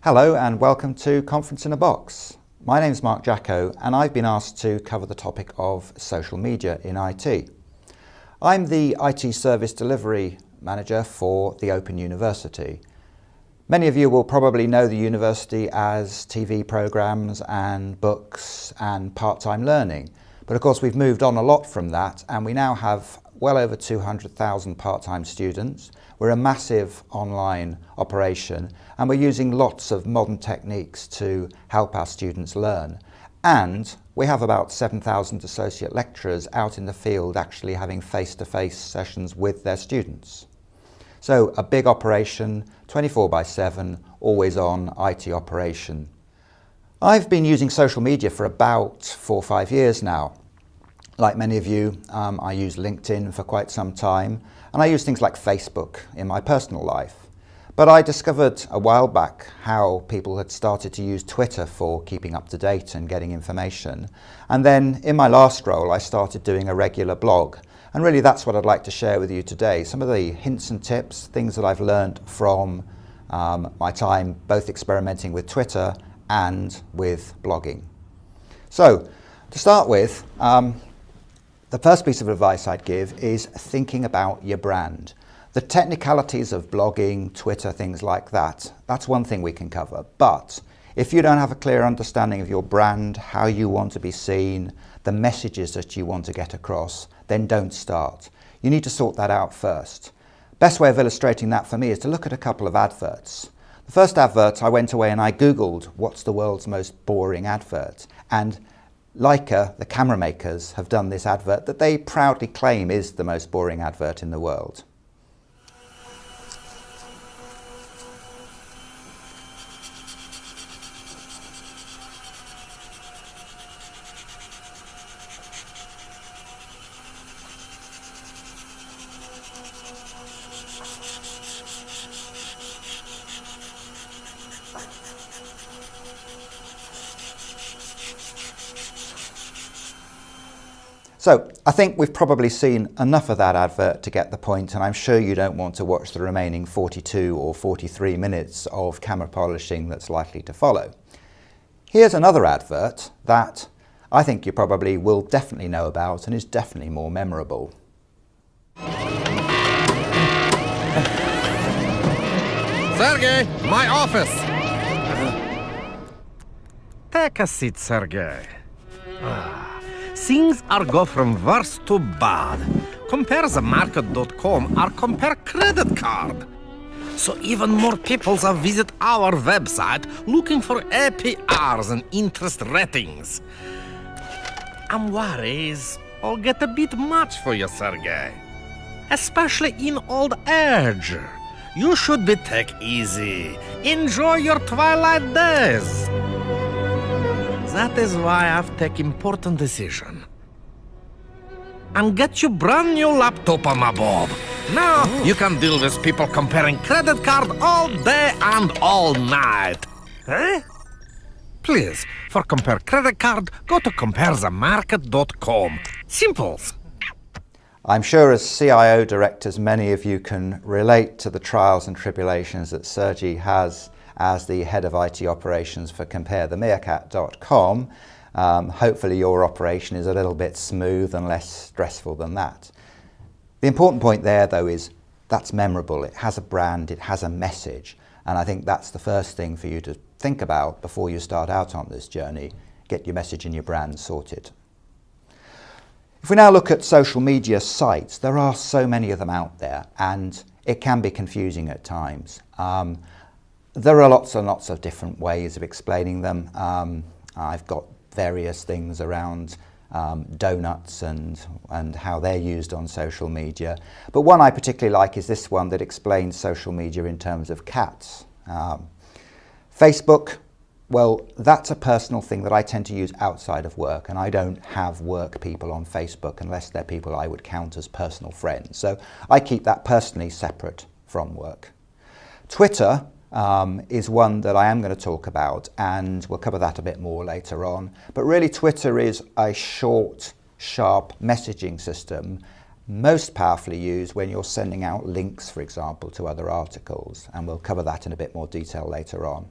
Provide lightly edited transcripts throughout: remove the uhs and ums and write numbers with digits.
Hello and welcome to Conference in a Box. My name's Mark Jacot and I've been asked to cover the topic of social media in IT. I'm the IT Service Delivery Manager for the Open University. Many of you will probably know the university as TV programs and books and part-time learning. But of course we've moved on a lot from that and we now have well over 200,000 part-time students. We're a massive online operation and we're using lots of modern techniques to help our students learn. And we have about 7,000 associate lecturers out in the field actually having face-to-face sessions with their students. So a big operation, 24/7, always on IT operation. I've been using social media for about 4 or 5 years now. Like many of you, I use LinkedIn for quite some time, and I use things like Facebook in my personal life. But I discovered a while back how people had started to use Twitter for keeping up to date and getting information. And then in my last role, I started doing a regular blog. And really that's what I'd like to share with you today. Some of the hints and tips, things that I've learned from my time both experimenting with Twitter and with blogging. So to start with, the first piece of advice I'd give is thinking about your brand. The technicalities of blogging, Twitter, things like that, that's one thing we can cover. But if you don't have a clear understanding of your brand, how you want to be seen, the messages that you want to get across, then don't start. You need to sort that out first. Best way of illustrating that for me is to look at a couple of adverts. The first advert, I went away and I Googled what's the world's most boring advert. And Leica, the camera makers, have done this advert that they proudly claim is the most boring advert in the world. So I think we've probably seen enough of that advert to get the point, and I'm sure you don't want to watch the remaining 42 or 43 minutes of camera polishing that's likely to follow. Here's another advert that I think you probably will definitely know about and is definitely more memorable. Sergey, my office! Take a seat, Sergey. Things are go from worse to bad. Compare the market.com or compare credit card. So even more people have visit our website looking for APRs and interest ratings. I'm worried I'll get a bit much for you, Sergey. Especially in old age. You should be take easy. Enjoy your twilight days. That is why I've taken important decision. And get you brand new laptop, my Bob. Now you can deal with people comparing credit card all day and all night. Eh? Please, for compare credit card, go to comparethemarket.com. Simples. I'm sure as CIO directors, many of you can relate to the trials and tribulations that Sergey has as the head of IT operations for comparethemeerkat.com. Hopefully your operation is a little bit smooth and less stressful than that. The important point there though is that's memorable, it has a brand, it has a message, and I think that's the first thing for you to think about before you start out on this journey. Get your message and your brand sorted. If we now look at social media sites, there are so many of them out there and it can be confusing at times. There are lots and lots of different ways of explaining them. I've got various things around donuts and how they're used on social media. But one I particularly like is this one that explains social media in terms of cats. Facebook, well, that's a personal thing that I tend to use outside of work, and I don't have work people on Facebook unless they're people I would count as personal friends. So I keep that personally separate from work. Twitter is one that I am going to talk about, and we'll cover that a bit more later on. But really Twitter is a short, sharp messaging system, most powerfully used when you're sending out links, for example, to other articles, and we'll cover that in a bit more detail later on.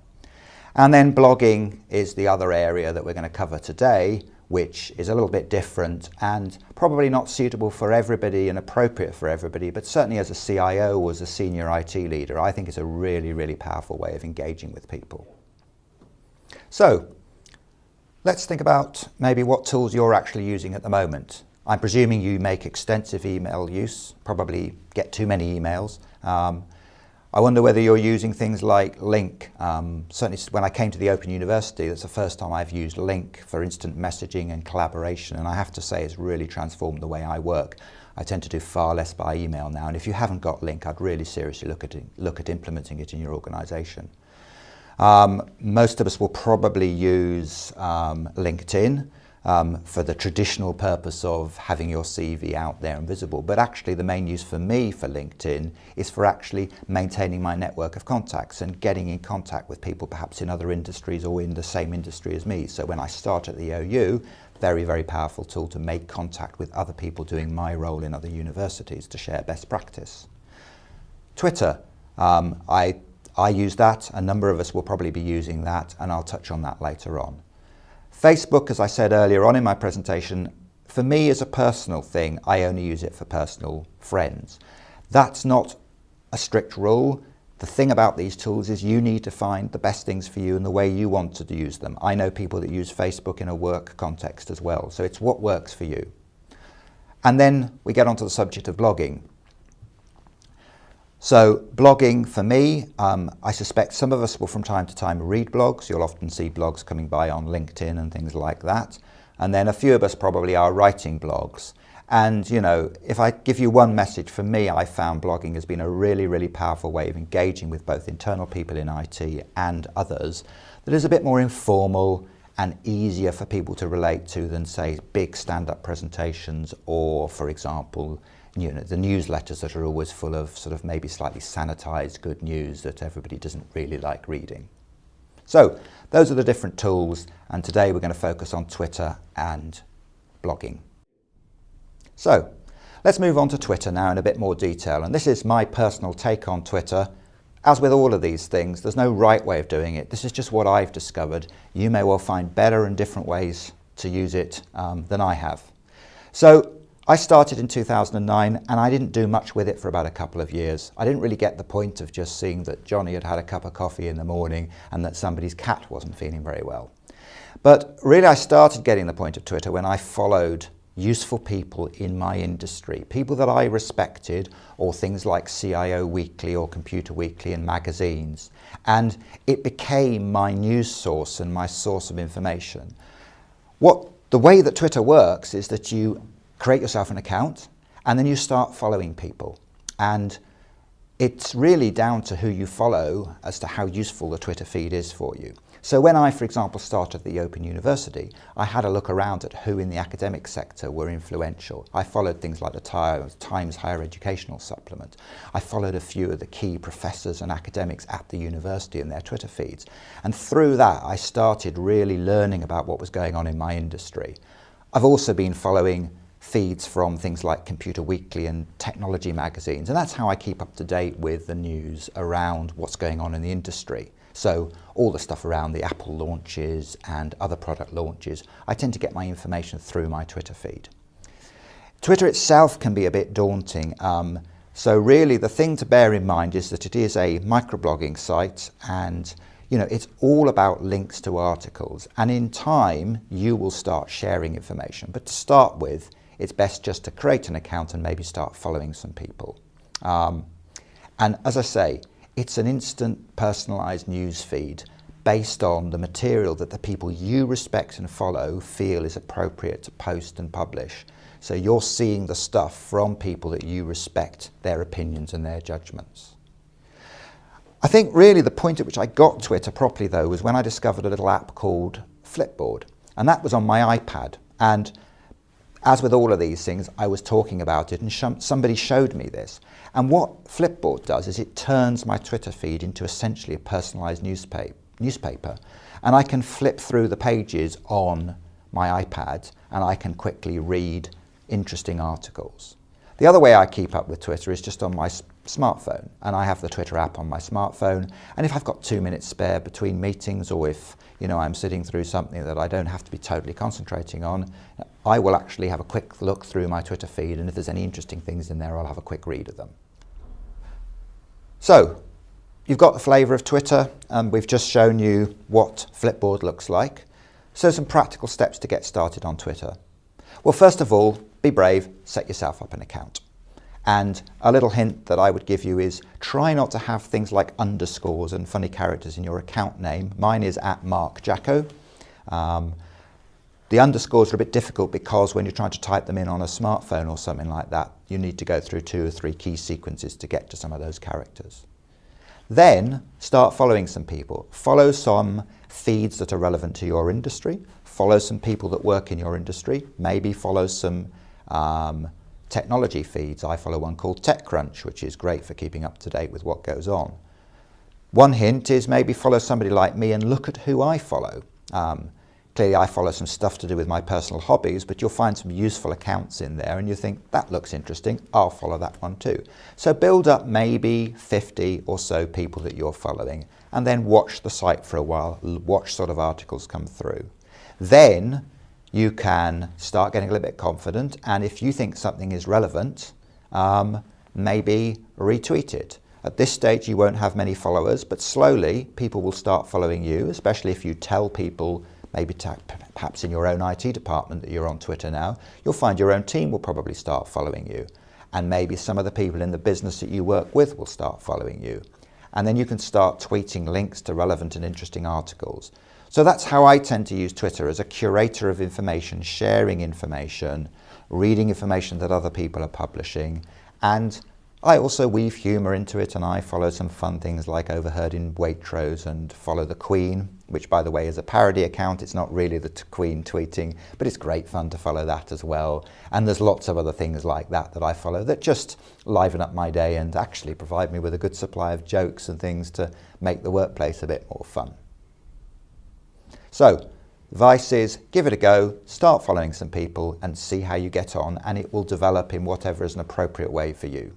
And then blogging is the other area that we're going to cover today, which is a little bit different and probably not suitable for everybody and appropriate for everybody, but certainly as a CIO or as a senior IT leader, I think it's a really, really powerful way of engaging with people. So let's think about maybe what tools you're actually using at the moment. I'm presuming you make extensive email use, probably get too many emails. I wonder whether you're using things like Link. Certainly when I came to the Open University, that's the first time I've used Link for instant messaging and collaboration, and I have to say it's really transformed the way I work. I tend to do far less by email now, and if you haven't got Link, I'd really seriously look at implementing it in your organisation. Most of us will probably use LinkedIn for the traditional purpose of having your CV out there and visible. But actually the main use for me for LinkedIn is for actually maintaining my network of contacts and getting in contact with people perhaps in other industries or in the same industry as me. So when I start at the OU, very, very powerful tool to make contact with other people doing my role in other universities to share best practice. Twitter, I use that. A number of us will probably be using that, and I'll touch on that later on. Facebook, as I said earlier on in my presentation, for me is a personal thing. I only use it for personal friends. That's not a strict rule. The thing about these tools is you need to find the best things for you and the way you want to use them. I know people that use Facebook in a work context as well, so it's what works for you. And then we get onto the subject of blogging. So blogging for me, I suspect some of us will from time to time read blogs. You'll often see blogs coming by on LinkedIn and things like that. And then a few of us probably are writing blogs. And you know, if I give you one message, for me, I found blogging has been a really, really powerful way of engaging with both internal people in IT and others that is a bit more informal and easier for people to relate to than, say, big stand-up presentations or, for example, you know, the newsletters that are always full of sort of maybe slightly sanitized good news that everybody doesn't really like reading. So those are the different tools, and today we're going to focus on Twitter and blogging. So let's move on to Twitter now in a bit more detail, and this is my personal take on Twitter. As with all of these things, there's no right way of doing it. This is just what I've discovered. You may well find better and different ways to use it than I have. So I started in 2009 and I didn't do much with it for about a couple of years. I didn't really get the point of just seeing that Johnny had had a cup of coffee in the morning and that somebody's cat wasn't feeling very well. But really I started getting the point of Twitter when I followed useful people in my industry, people that I respected, or things like CIO Weekly or Computer Weekly and magazines. And it became my news source and my source of information. The way that Twitter works is that you create yourself an account and then you start following people. And it's really down to who you follow as to how useful the Twitter feed is for you. So when I, for example, started the Open University, I had a look around at who in the academic sector were influential. I followed things like the Times Higher Educational Supplement. I followed a few of the key professors and academics at the university and their Twitter feeds. And through that, I started really learning about what was going on in my industry. I've also been following feeds from things like Computer Weekly and technology magazines, and that's how I keep up to date with the news around what's going on in the industry. So all the stuff around the Apple launches and other product launches, I tend to get my information through my Twitter feed. Twitter itself can be a bit daunting. So really the thing to bear in mind is that it is a microblogging site, and you know, it's all about links to articles. And in time, you will start sharing information. But to start with, it's best just to create an account and maybe start following some people. And as I say, it's an instant personalised news feed based on the material that the people you respect and follow feel is appropriate to post and publish. So you're seeing the stuff from people that you respect, their opinions and their judgments. I think really the point at which I got Twitter properly though was when I discovered a little app called Flipboard, and that was on my iPad. And as with all of these things, I was talking about it and somebody showed me this. And what Flipboard does is it turns my Twitter feed into essentially a personalised newspaper. And I can flip through the pages on my iPad and I can quickly read interesting articles. The other way I keep up with Twitter is just on my smartphone, and I have the Twitter app on my smartphone, and if I've got 2 minutes spare between meetings, or if I'm sitting through something that I don't have to be totally concentrating on, I will actually have a quick look through my Twitter feed, and if there's any interesting things in there, I'll have a quick read of them. So, you've got the flavour of Twitter, and we've just shown you what Flipboard looks like. So some practical steps to get started on Twitter. Well, first of all, be brave, set yourself up an account. And a little hint that I would give you is try not to have things like underscores and funny characters in your account name. Mine is @Jacot. The underscores are a bit difficult because when you're trying to type them in on a smartphone or something like that, you need to go through 2 or 3 key sequences to get to some of those characters. Then start following some people. Follow some feeds that are relevant to your industry. Follow some people that work in your industry. Maybe follow some technology feeds. I follow one called TechCrunch, which is great for keeping up to date with what goes on. One hint is maybe follow somebody like me and look at who I follow. Clearly I follow some stuff to do with my personal hobbies, but you'll find some useful accounts in there and you think, that looks interesting, I'll follow that one too. So build up maybe 50 or so people that you're following, and then watch the site for a while, watch sort of articles come through. Then you can start getting a little bit confident, and if you think something is relevant, maybe retweet it. At this stage you won't have many followers, but slowly people will start following you, especially if you tell people, maybe perhaps in your own IT department, that you're on Twitter now. You'll find your own team will probably start following you, and maybe some of the people in the business that you work with will start following you. And then you can start tweeting links to relevant and interesting articles. So that's how I tend to use Twitter, as a curator of information, sharing information, reading information that other people are publishing, and I also weave humour into it, and I follow some fun things like Overheard in Waitrose and Follow the Queen, which by the way is a parody account. It's not really the Queen tweeting, but it's great fun to follow that as well. And there's lots of other things like that that I follow that just liven up my day and actually provide me with a good supply of jokes and things to make the workplace a bit more fun. So, advice is give it a go, start following some people and see how you get on, and it will develop in whatever is an appropriate way for you.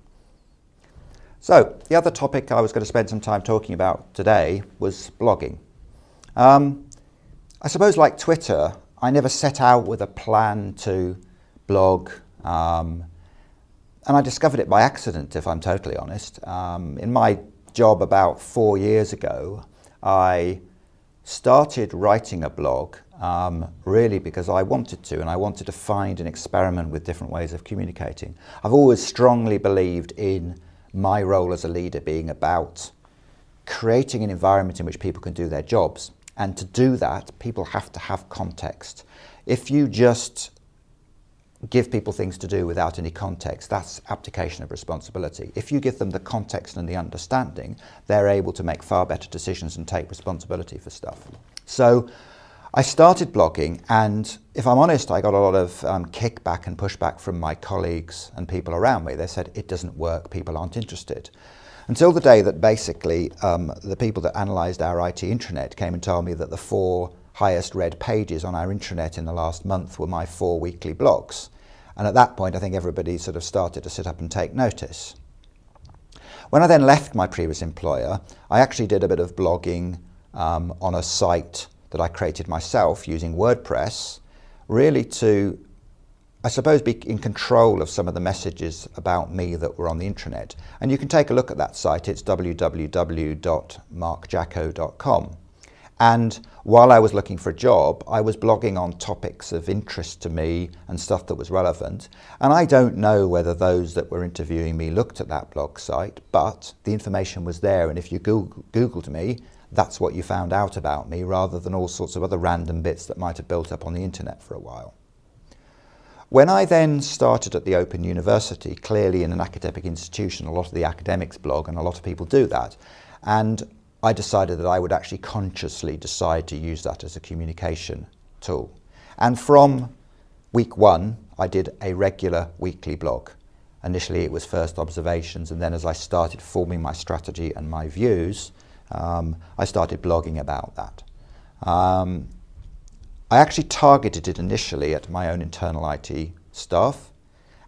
So, the other topic I was going to spend some time talking about today was blogging. I suppose like Twitter, I never set out with a plan to blog, and I discovered it by accident, if I'm totally honest. In my job about 4 years ago, I started writing a blog really because I wanted to, and I wanted to find and experiment with different ways of communicating. I've always strongly believed in my role as a leader being about creating an environment in which people can do their jobs. And to do that, people have to have context. If you just give people things to do without any context, that's abdication of responsibility. If you give them the context and the understanding, they're able to make far better decisions and take responsibility for stuff. So I started blogging, and if I'm honest, I got a lot of kickback and pushback from my colleagues and people around me. They said, it doesn't work, people aren't interested. Until the day that basically the people that analysed our IT intranet came and told me that the 4 highest read pages on our intranet in the last month were my 4 weekly blogs. And at that point, I think everybody sort of started to sit up and take notice. When I then left my previous employer, I actually did a bit of blogging on a site that I created myself using WordPress, really to, I suppose, be in control of some of the messages about me that were on the intranet. And you can take a look at that site. It's www.markjacot.com. And while I was looking for a job, I was blogging on topics of interest to me and stuff that was relevant. And I don't know whether those that were interviewing me looked at that blog site, but the information was there. And if you Googled me, that's what you found out about me, rather than all sorts of other random bits that might have built up on the internet for a while. When I then started at the Open University, clearly in an academic institution, a lot of the academics blog, and a lot of people do that. And I decided that I would actually consciously decide to use that as a communication tool. And from week 1, I did a regular weekly blog. Initially it was first observations, and then as I started forming my strategy and my views, I started blogging about that. I actually targeted it initially at my own internal IT staff,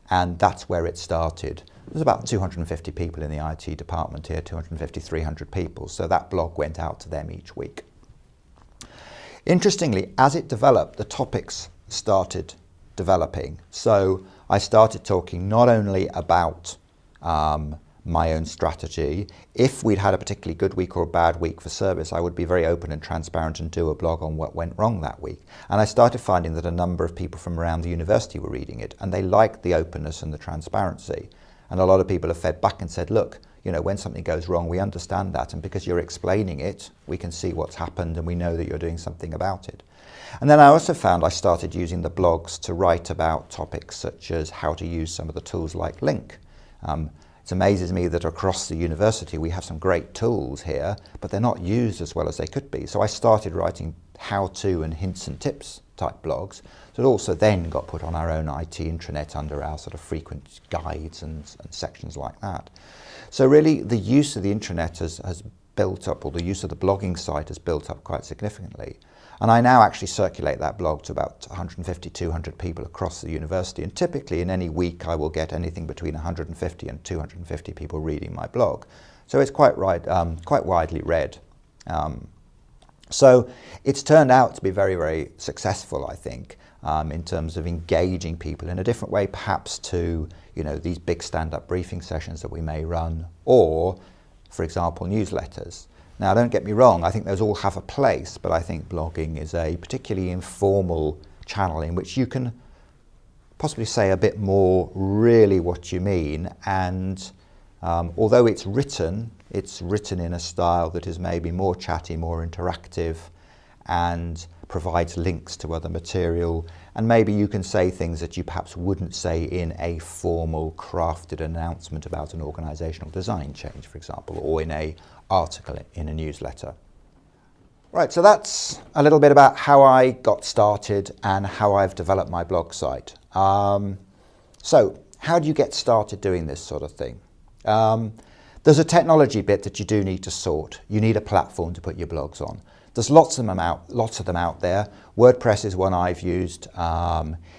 and that's where it started. There's about 250 people in the IT department here, 250, 300 people. So that blog went out to them each week. Interestingly, as it developed, the topics started developing. So I started talking not only about my own strategy. If we'd had a particularly good week or a bad week for service, I would be very open and transparent and do a blog on what went wrong that week. And I started finding that a number of people from around the university were reading it, and they liked the openness and the transparency. And a lot of people have fed back and said, look, you know, when something goes wrong, we understand that, and because you're explaining it, we can see what's happened and we know that you're doing something about it. And then I also found I started using the blogs to write about topics such as how to use some of the tools like Link. It amazes me that across the university we have some great tools here, but they're not used as well as they could be. So I started writing how-to and hints and tips type blogs that also then got put on our own IT intranet under our sort of frequent guides and sections like that. So really the use of the intranet has built up, or the use of the blogging site has built up quite significantly. And I now actually circulate that blog to about 150, 200 people across the university. And typically in any week I will get anything between 150 and 250 people reading my blog. So it's quite widely read. So it's turned out to be very, very successful, I think, in terms of engaging people in a different way, perhaps to, you know, these big stand-up briefing sessions that we may run, or, for example, newsletters. Now, don't get me wrong, I think those all have a place, but I think blogging is a particularly informal channel in which you can possibly say a bit more really what you mean, and although it's written in a style that is maybe more chatty, more interactive, and provides links to other material, and maybe you can say things that you perhaps wouldn't say in a formal crafted announcement about an organisational design change, for example, or in an article in a newsletter. Right, so that's a little bit about how I got started and how I've developed my blog site. So how do you get started doing this sort of thing? There's a technology bit that you do need to sort. You need a platform to put your blogs on. There's lots of them out there. WordPress is one I've used.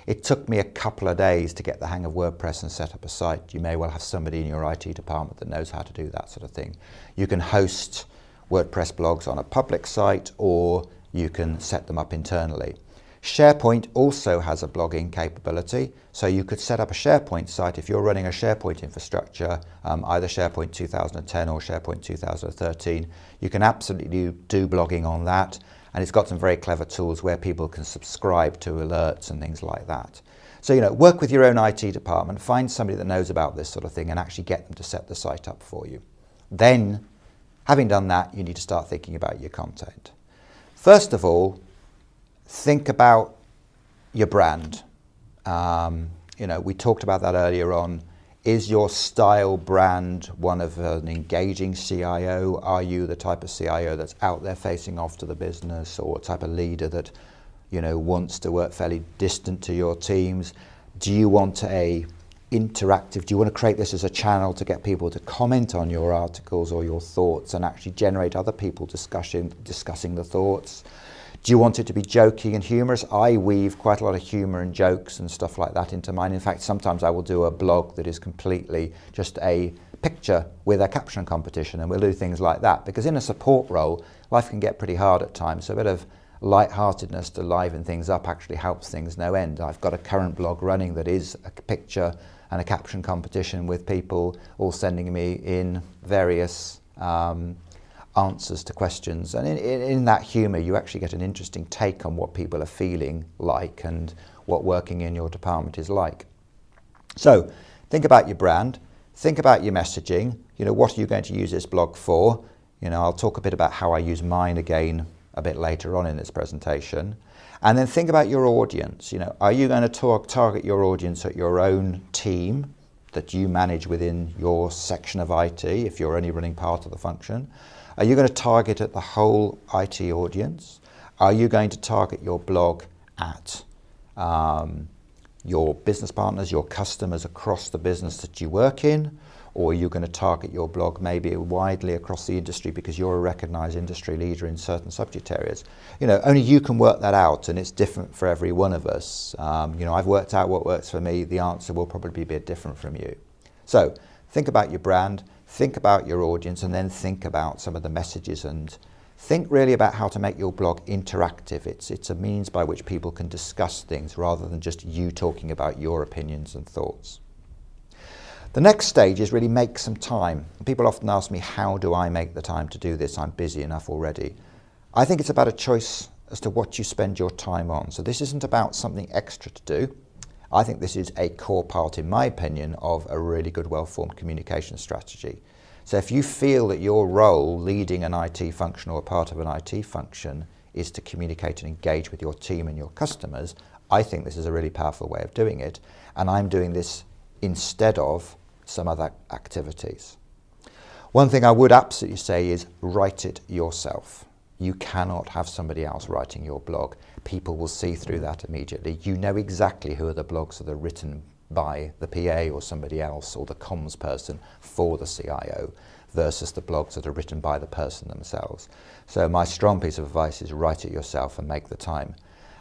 It took me a couple of days to get the hang of WordPress and set up a site. You may well have somebody in your IT department that knows how to do that sort of thing. You can host WordPress blogs on a public site, or you can set them up internally. SharePoint also has a blogging capability, so you could set up a SharePoint site if you're running a SharePoint infrastructure, either SharePoint 2010 or SharePoint 2013. You can absolutely do blogging on that, and it's got some very clever tools where people can subscribe to alerts and things like that. So, you know, work with your own IT department, find somebody that knows about this sort of thing and actually get them to set the site up for you. Then, having done that, you need to start thinking about your content. First of all, think about your brand. You know, we talked about that earlier on. Is your style brand one of an engaging CIO? Are you the type of CIO that's out there facing off to the business, or type of leader that, you know, wants to work fairly distant to your teams? Do you want do you want to create this as a channel to get people to comment on your articles or your thoughts and actually generate other people discussing the thoughts? Do you want it to be jokey and humorous? I weave quite a lot of humour and jokes and stuff like that into mine. In fact, sometimes I will do a blog that is completely just a picture with a caption competition, and we'll do things like that. Because in a support role, life can get pretty hard at times, so a bit of light-heartedness to liven things up actually helps things no end. I've got a current blog running that is a picture and a caption competition with people all sending me in various answers to questions, and in that humour you actually get an interesting take on what people are feeling like and what working in your department is like. So think about your brand, think about your messaging. You know, what are you going to use this blog for? You know, I'll talk a bit about how I use mine again a bit later on in this presentation. And then think about your audience. You know, are you going to target your audience at your own team that you manage within your section of IT, if you're only running part of the function? Are you going to target at the whole IT audience? Are you going to target your blog at your business partners, your customers across the business that you work in? Or are you going to target your blog maybe widely across the industry because you're a recognised industry leader in certain subject areas? You know, only you can work that out, and it's different for every one of us. You know, I've worked out what works for me. The answer will probably be a bit different from you. So Think about your brand, think about your audience, and then think about some of the messages and think really about how to make your blog interactive. It's a means by which people can discuss things rather than just you talking about your opinions and thoughts. The next stage is really make some time. People often ask me, how do I make the time to do this? I'm busy enough already. I think it's about a choice as to what you spend your time on. So this isn't about something extra to do. I think this is a core part, in my opinion, of a really good, well-formed communication strategy. So if you feel that your role leading an IT function or a part of an IT function is to communicate and engage with your team and your customers, I think this is a really powerful way of doing it. And I'm doing this instead of some other activities. One thing I would absolutely say is write it yourself. You cannot have somebody else writing your blog. People will see through that immediately. You know exactly who are the blogs that are written by the PA or somebody else or the comms person for the CIO versus the blogs that are written by the person themselves. So my strong piece of advice is write it yourself and make the time.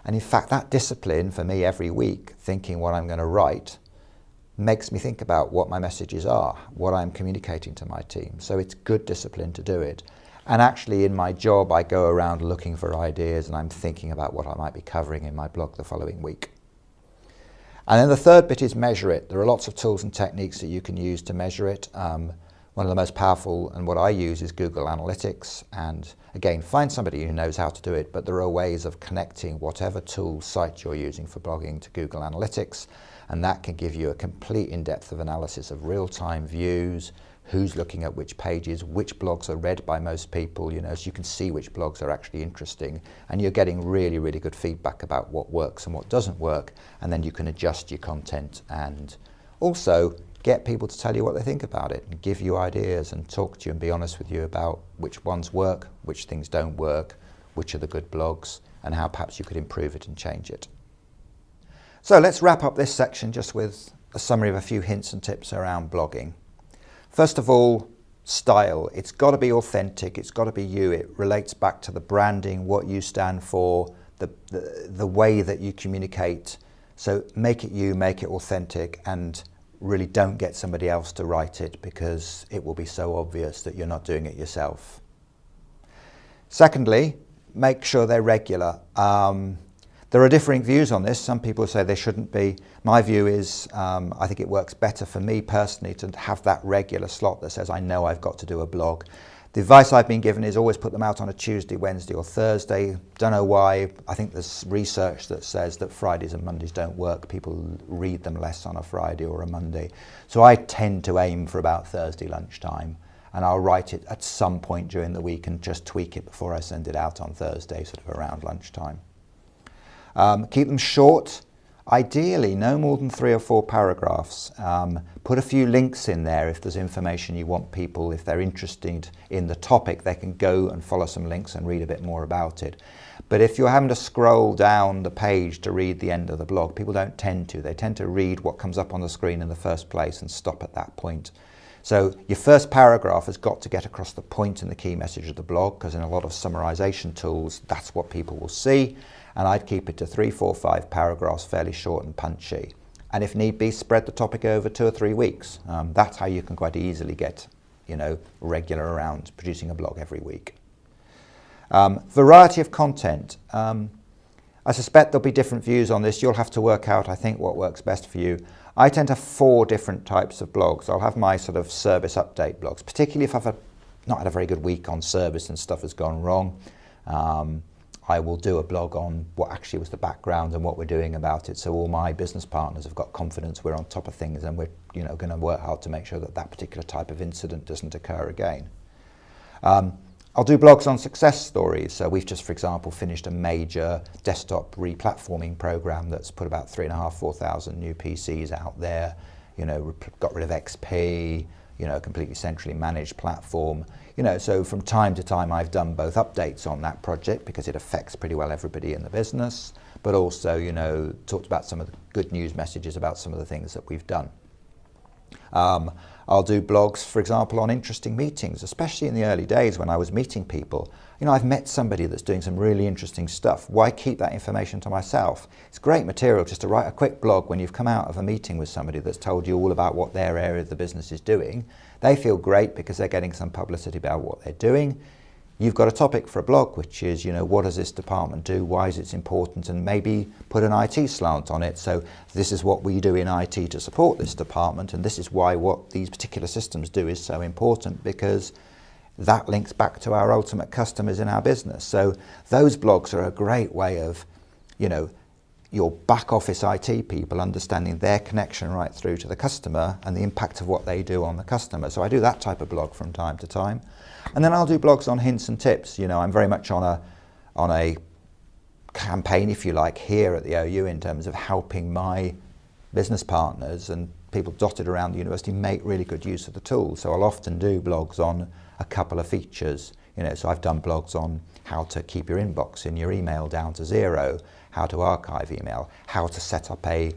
And in fact, that discipline for me every week, thinking what I'm going to write, makes me think about what my messages are, what I'm communicating to my team. So it's good discipline to do it. And actually in my job, I go around looking for ideas and I'm thinking about what I might be covering in my blog the following week. And then the third bit is measure it. There are lots of tools and techniques that you can use to measure it. One of the most powerful, and what I use, is Google Analytics. And again, find somebody who knows how to do it, but there are ways of connecting whatever tool site you're using for blogging to Google Analytics. And that can give you a complete in-depth of analysis of real-time views, who's looking at which pages, which blogs are read by most people, so you can see which blogs are actually interesting, and you're getting really, really good feedback about what works and what doesn't work, and then you can adjust your content and also get people to tell you what they think about it and give you ideas and talk to you and be honest with you about which ones work, which things don't work, which are the good blogs, and how perhaps you could improve it and change it. So let's wrap up this section just with a summary of a few hints and tips around blogging. First of all, style. It's got to be authentic. It's got to be you. It relates back to the branding, what you stand for, the way that you communicate. So make it you, make it authentic, and really don't get somebody else to write it because it will be so obvious that you're not doing it yourself. Secondly, make sure they're regular. There are differing views on this. Some people say they shouldn't be. My view is I think it works better for me personally to have that regular slot that says I know I've got to do a blog. The advice I've been given is always put them out on a Tuesday, Wednesday or Thursday. Don't know why. I think there's research that says that Fridays and Mondays don't work. People read them less on a Friday or a Monday. So I tend to aim for about Thursday lunchtime, and I'll write it at some point during the week and just tweak it before I send it out on Thursday, sort of around lunchtime. Keep them short, ideally no more than 3 or 4 paragraphs. Put a few links in there if there's information you want people, if they're interested in the topic, they can go and follow some links and read a bit more about it. But if you're having to scroll down the page to read the end of the blog, people don't tend to. They tend to read what comes up on the screen in the first place and stop at that point. So your first paragraph has got to get across the point and the key message of the blog, because in a lot of summarization tools, that's what people will see. And I'd keep it to 3, 4, 5 paragraphs, fairly short and punchy. And if need be, spread the topic over 2 or 3 weeks. That's how you can quite easily get, regular around producing a blog every week. Variety of content. I suspect there'll be different views on this. You'll have to work out, I think, what works best for you. I tend to have 4 different types of blogs. I'll have my sort of service update blogs, particularly if I've not had a very good week on service and stuff has gone wrong. I will do a blog on what actually was the background and what we're doing about it, so all my business partners have got confidence we're on top of things, and we're going to work hard to make sure that that particular type of incident doesn't occur again. I'll do blogs on success stories. So we've just, for example, finished a major desktop re-platforming program that's put about 3,500, 4,000 new PCs out there. Got rid of XP. A completely centrally managed platform. So from time to time I've done both updates on that project because it affects pretty well everybody in the business, but also, talked about some of the good news messages about some of the things that we've done. I'll do blogs, for example, on interesting meetings, especially in the early days when I was meeting people. You know, I've met somebody that's doing some really interesting stuff. Why keep that information to myself? It's great material just to write a quick blog when you've come out of a meeting with somebody that's told you all about what their area of the business is doing. They feel great because they're getting some publicity about what they're doing. You've got a topic for a blog, which is, you know, what does this department do? Why is it important? And maybe put an IT slant on it. So this is what we do in IT to support this department, and this is why what these particular systems do is so important, because that links back to our ultimate customers in our business. So those blogs are a great way of, you know, your back office IT people understanding their connection right through to the customer and the impact of what they do on the customer. So I do that type of blog from time to time. And then I'll do blogs on hints and tips. You know, I'm very much on a campaign, if you like, here at the OU in terms of helping my business partners and people dotted around the university make really good use of the tool. So I'll often do blogs on a couple of features. You know, so I've done blogs on how to keep your inbox in your email down to 0, how to archive email, how to set up a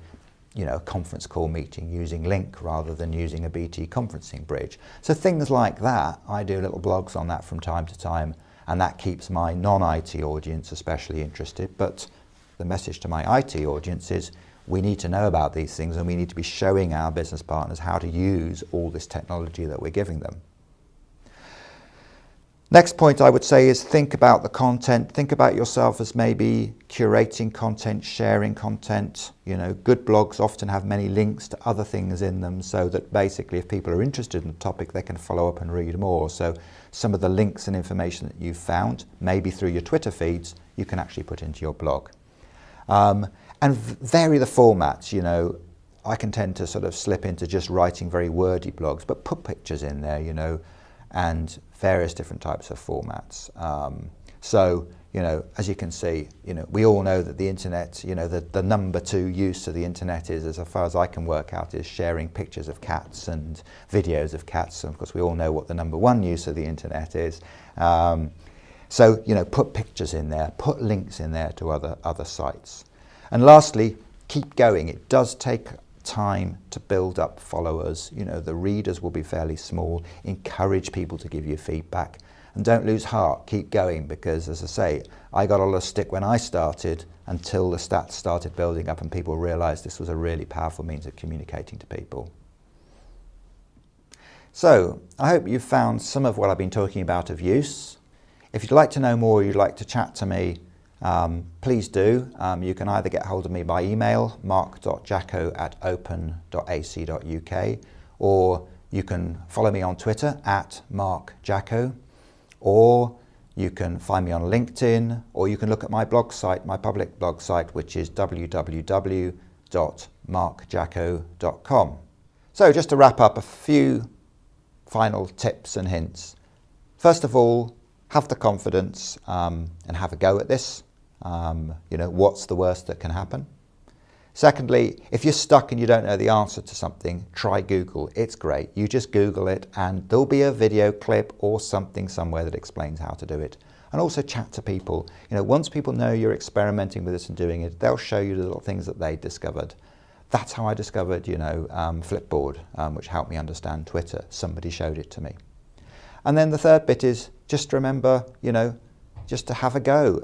conference call meeting using Link rather than using a BT conferencing bridge. So things like that, I do little blogs on that from time to time, and that keeps my non-IT audience especially interested. But the message to my IT audience is we need to know about these things, and we need to be showing our business partners how to use all this technology that we're giving them. Next point I would say is think about the content. Think about yourself as maybe curating content, sharing content. You know, good blogs often have many links to other things in them, so that basically if people are interested in the topic, they can follow up and read more. So some of the links and information that you've found, maybe through your Twitter feeds, you can actually put into your blog. And vary the formats. You know, I can tend to sort of slip into just writing very wordy blogs, but put pictures in there, you know, and various different types of formats. So, you know, as you can see, you know, we all know that the internet, you know, the number 2 use of the internet is, as far as I can work out, is sharing pictures of cats and videos of cats. And of course, we all know what the number 1 use of the internet is. So, you know, put pictures in there, put links in there to other sites. And lastly, keep going. It does take time to build up followers. You know, the readers will be fairly small. Encourage people to give you feedback, and don't lose heart. Keep going, because as I say, I got a lot of stick when I started until the stats started building up and people realized this was a really powerful means of communicating to people. So I hope you've found some of what I've been talking about of use. If you'd like to know more, or you'd like to chat to me, please do. You can either get hold of me by email, mark.jacot@open.ac.uk, or you can follow me on Twitter @markjacot, or you can find me on LinkedIn, or you can look at my blog site, my public blog site, which is www.markjacot.com. So just to wrap up, a few final tips and hints. First of all, have the confidence and have a go at this. You know, what's the worst that can happen? Secondly, if you're stuck and you don't know the answer to something, try Google. It's great. You just Google it and there'll be a video clip or something somewhere that explains how to do it. And also chat to people. You know, once people know you're experimenting with this and doing it, they'll show you the little things that they discovered. That's how I discovered, you know, Flipboard, which helped me understand Twitter. Somebody showed it to me. And then the third bit is just remember, you know, just to have a go.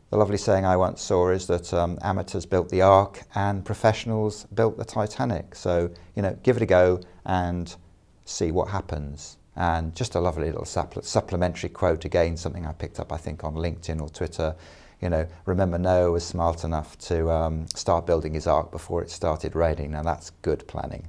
The lovely saying I once saw is that amateurs built the Ark and professionals built the Titanic. So, you know, give it a go and see what happens. And just a lovely little supplementary quote, again, something I picked up, I think, on LinkedIn or Twitter. You know, remember Noah was smart enough to start building his Ark before it started raining. Now that's good planning.